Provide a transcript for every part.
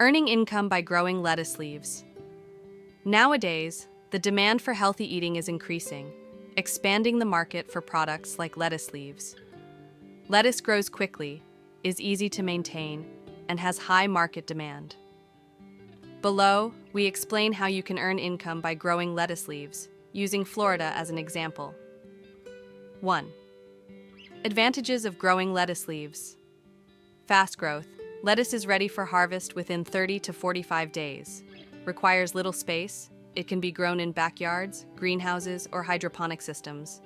Earning income by growing lettuce leaves. Nowadays, the demand for healthy eating is increasing, expanding the market for products like lettuce leaves. Lettuce grows quickly, is easy to maintain, and has high market demand. Below, we explain how you can earn income by growing lettuce leaves, using Florida as an example. 1. Advantages of growing lettuce leaves. Fast growth. Lettuce is ready for harvest within 30 to 45 days. Requires little space. It can be grown in backyards, greenhouses, or hydroponic systems.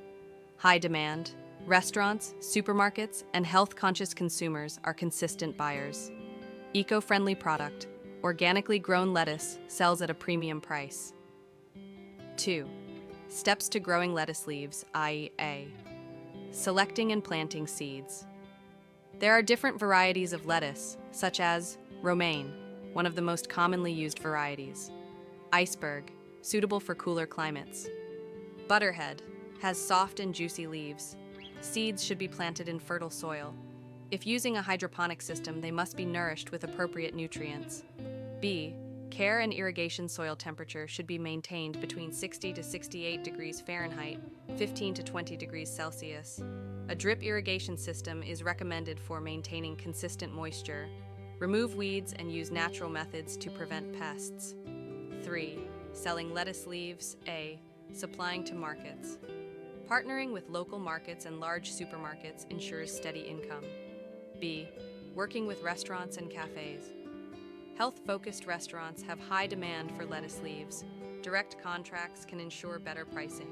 High demand. Restaurants, supermarkets, and health-conscious consumers are consistent buyers. Eco-friendly product. Organically grown lettuce sells at a premium price. 2. Steps to growing lettuce leaves, i.e. A. Selecting and planting seeds. There are different varieties of lettuce, such as romaine, one of the most commonly used varieties. Iceberg, suitable for cooler climates. Butterhead, has soft and juicy leaves. Seeds should be planted in fertile soil. If using a hydroponic system, they must be nourished with appropriate nutrients. B. Care and irrigation. Soil temperature should be maintained between 60 to 68 degrees Fahrenheit, 15 to 20 degrees Celsius. A drip irrigation system is recommended for maintaining consistent moisture. Remove weeds and use natural methods to prevent pests. 3. Selling lettuce leaves. A. Supplying to markets. Partnering with local markets and large supermarkets ensures steady income. B. Working with restaurants and cafes. Health-focused restaurants have high demand for lettuce leaves. Direct contracts can ensure better pricing.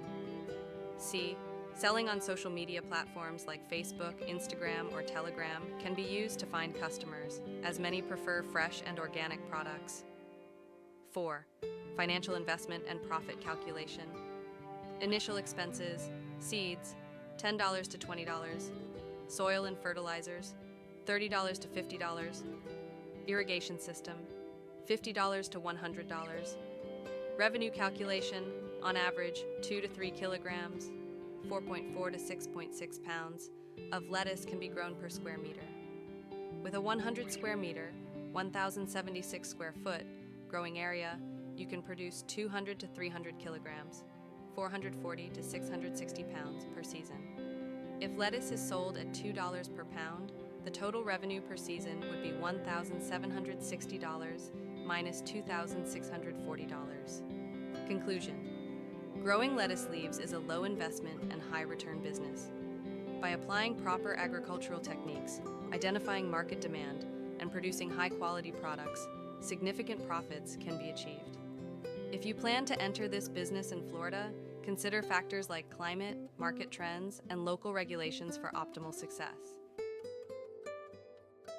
C. Selling on social media platforms like Facebook, Instagram, or Telegram can be used to find customers, as many prefer fresh and organic products. 4. Financial investment and profit calculation. Initial expenses, seeds, $10 to $20. Soil and fertilizers, $30 to $50. Irrigation system, $50 to $100. Revenue calculation, on average, 2 to 3 kilograms, 4.4 to 6.6 pounds, of lettuce can be grown per square meter. With a 100 square meter, 1,076 square foot, growing area, you can produce 200 to 300 kilograms, 440 to 660 pounds per season. If lettuce is sold at $2 per pound, the total revenue per season would be $1,760 minus $2,640. Conclusion. Growing lettuce leaves is a low investment and high return business. By applying proper agricultural techniques, identifying market demand, and producing high-quality products, significant profits can be achieved. If you plan to enter this business in Florida, consider factors like climate, market trends, and local regulations for optimal success.